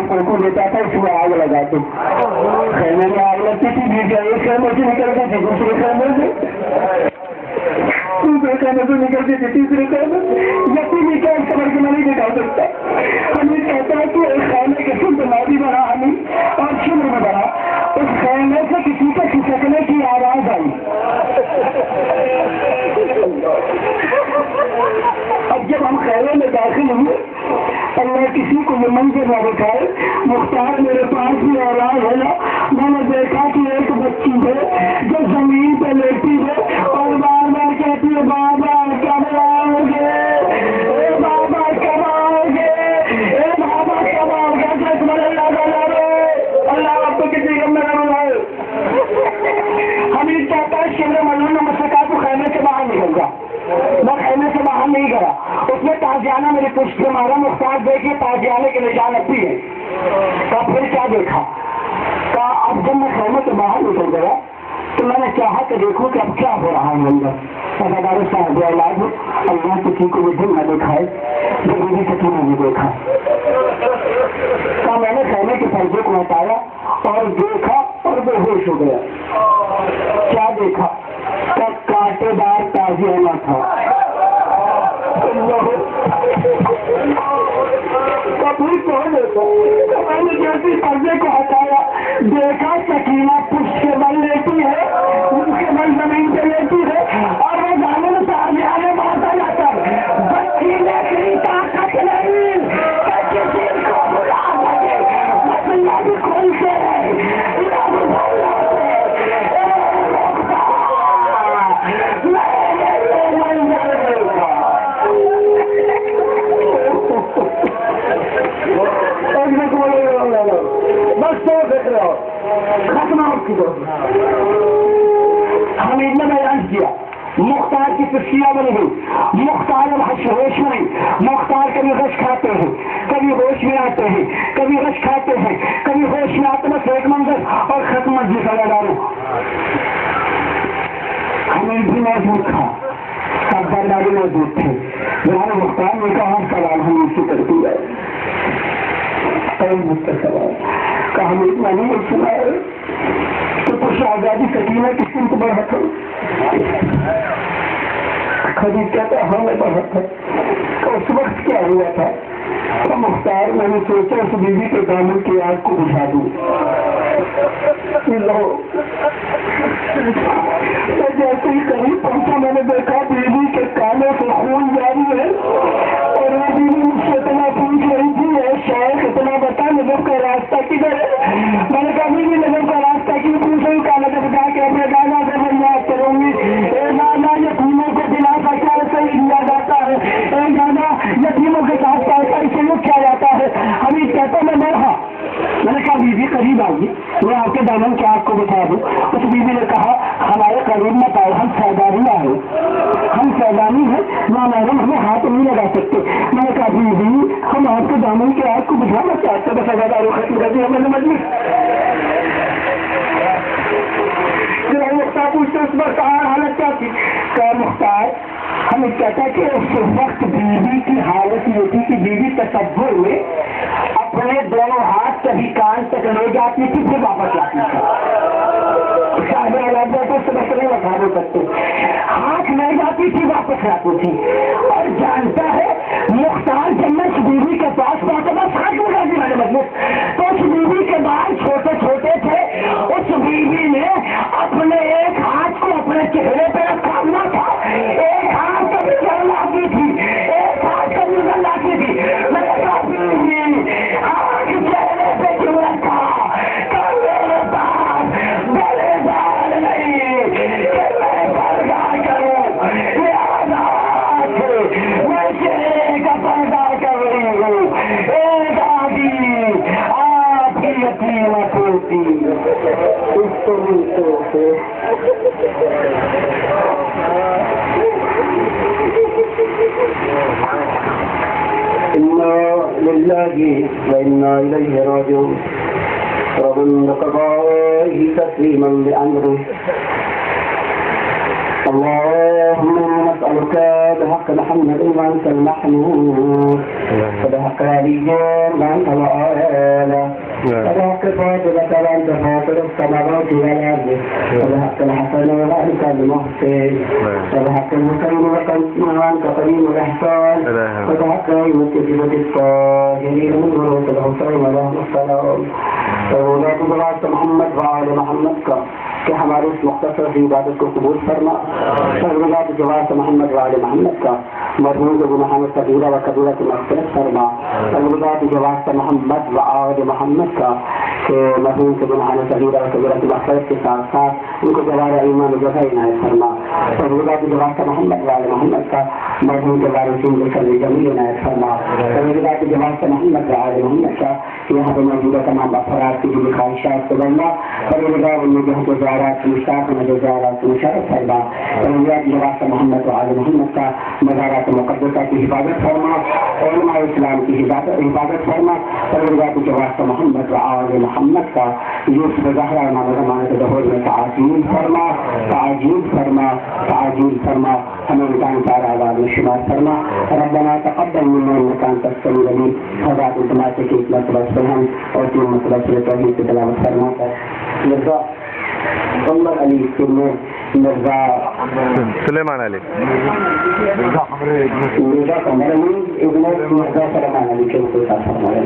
Cocoa देता था, उसमें आग लगा दो। खेमे में आग लगती थी, गिर गया एक खेमे से निकलती थी दूसरे खेमे से, दूसरे खेमे से निकलती थी तीसरे खेमे। यकीन क्या समझ के मैं नहीं दिखा सकता। हमें कहता है कि एक खेमे के शुद्ध नादी बना हमें और शुद्ध में बना, उस खेमे से किसी को खिसकने की आवाज आई। अब जब हम खेमे में दाखिल हुए, अल्लाह किसी को ये मंजर न दिखाए, मुख्तार मेरे पास भी औलाद है ना, मैंने देखा कि एक बच्ची है जो जमीन पे लेटी है और बार बार कहती है बाबा कब आओगे, ए बाबा कब आओगे, ए बाबा कब आओगे। अल्लाह आपको किसी गम में न बुलाए। हम ये चाहता है शिमर मल्लू ने मुझसे कहा तो खेमे से बाहर निकल जा, मैं खेमे से बाहर नहीं गया। उसने ताजियाना मेरी पुष्ट से मारा, मुख्तार देखिए ताजियाने के निशान अब भी है। तो फिर क्या देखा, कहा अब जब मैं खेमे से बाहर निकल गया तो मैंने चाहा कि देखूं कि अब क्या हो रहा है अंदर। अदादार साहब औलाद अल्लाह किसी को मुझे न दिखाए जो बीवी सकीना ने देखा। कहा मैंने खेमे के पर्दे को हटाया और देखा और बेहोश हो गया। क्या देखा, कांटेदार ताजियाना था। कभी कौन देखो, मैंने जैसे पर्दे को हटाया देखा सकीना पुष्ट के बल लेती है, उसके बल जमीन पे लेती है और वो जाने में ताजियाने मारता जाता है। बच्ची ने की ताकत नहीं किसी को बुला सके, मतलब भी खोल से बस तो देख रहे हो खत्म आपकी दो। हमने इतना बयान किया, मुख्तार की तस्वीर बनी हुई, मुख्तार अब होश में नहीं। मुख्तार कभी रश खाते हैं, कभी होश में आते हैं, कभी रश खाते हैं, कभी होश में आते। बस एक मंजर और खत्म मस्जिद का डालो। हमें भी मौजूद था, सब बरदारी मौजूद थे। जहाँ मुख्तार ने कहा सवाल हम इसी करती है, मुझसे सवाल का हम इतना नहीं सुना है तो कुछ आजादी सकीना किसी को बढ़ा था, खरीद क्या था हमें बढ़ा था। तो उस वक्त क्या हुआ था, तो मुख्तार मैंने सोचा उस बीवी के दामन की आग को बुझा दूं। तो जैसे ही करीब पहुंचा मैंने देखा बीवी के कानों से खून जारी है और वो बीवी मुझसे इतना पूछ रही थी, शायद इतना बता नजर का रास्ता किधर है। मैंने कहा बीवी नजर का रास्ता क्यों पूछ रही, का नजर बता के अपने दादा से मैं याद करूंगी। दादा यतीमों को दिला का क्या सही दिया जाता है, दादा यतीमों के साथ पैसा इसलिए किया जाता है। अभी कहता मैं बढ़ा, मैंने कहा बीवी करीब आगी, मैं आपके दामन की आग को बता दूं। उस बीवी ने कहा हमारे करीब मत आओ, हम सैदानी आए, हम सैदानी है ना मैडम, हमें हाथ नहीं लगा सकते। मैंने कहा बीवी हम आपके दामन की आग को बुझाना चाहते, बस अदादारों खत्म कर दी हमने मजलिस। मुख्तार पूछते उस वक्त हालत क्या थी, क्या मुख्तार हमें कहता कि उस वक्त बीवी की हालत ये थी कि बीवी तसव्वुर में अपने दोनों हाथ कभी कान तक ले जाती थी फिर वापस लाती थी। नहीं बता दे सकते, हाथ ले जाती थी वापस लाती थी। और जानता है मुख्तार जब मैं उस बीवी के पास पहुंचा था, साथ में कर दी मैंने मतलब, तो उस बीवी के बाल छोटे छोटे थे। उस बीवी ने अपने एक हाथ को अपने चेहरे पे रखा हुआ था, एक हाथ कभी जल लाती थी, एक हाथ कभी जल लाती थी। मैंने कहा हाथ चेहरे पे क्यों रखा, मेरे पास बड़े बाल नहीं कि मैं पर्दा करूं, मैं चेहरे का पर्दा कर रही हूँ। एक आदि आपकी यकीमत होती इन्ना लिल्लाहि व इन्ना इलैहि राजिऊन। रब्बना क़ज़ाहि तस्लीमन लिअम्रिहि اللهم نسألك بحق محمد وأنت المحمود وبحق علي وأنت الآلة وبحق فاطمة وأنت فاطر السماوات والأرض وبحق الحسن وأنت المحسن وبحق الحسين وأنت قريب الإحسان وبحق المسجد الطاهرين من ذروة الحسين عليه السلام وولاد بلاد محمد وآل محمد का कि हमारे इस मुख्तसर की इबादत को कबूल फरमा। सर्वलात जवाब मोहम्मद वाले मोहम्मद का मरहूम के गुनाह में सगीरा व कबीरा की मग़फ़िरत फरमा। सर्वलात जवाब मोहम्मद वाले मोहम्मद का कि मरहूम के गुनाह में सगीरा व कबीरा की मग़फ़िरत के साथ साथ उनको जवाब ईमान जगह इनायत फरमा। सर्वलात जवाब मोहम्मद वाले मोहम्मद का मरहूम के वारिसीन को सर्व जमील इनायत फरमा। सर्वलात जवाब मोहम्मद वाले मोहम्मद का यहाँ पर मौजूदा तमाम अफराद की जो ख्वाहिशात को बनना सर्वलात मुश्ताक मज़ारात मुशर्रफ फरमा। जवाब मोहम्मद वाले मोहम्मद का मज़ारात मुक़द्दसा की हिफाजत फरमा। उलमा इस्लाम की हिफाजत फरमा। सर्वलात जवाब मोहम्मद वाले मोहम्मद का यूसुफ ज़हरा ज़माने के दौर में ताजील फरमा, ताजील फरमा, ताजील फरमा। हमें इंसान सारा आवाज़ में शुमार फरमा। रब्बना तक़ब्बल मिन्ना इन्नका अंतस समीउल अलीम। खुदा तुम्हारे की एक मरतबा हम और तीन मरतबा सूरह तौहीद की तिलावत फरमा कर मिर्ज़ा कमर अली मिर्ज़ा सुलेमान अली मिर्ज़ा कमर अली इब्न मिर्ज़ा सलेमान अली के साथ फरमाया।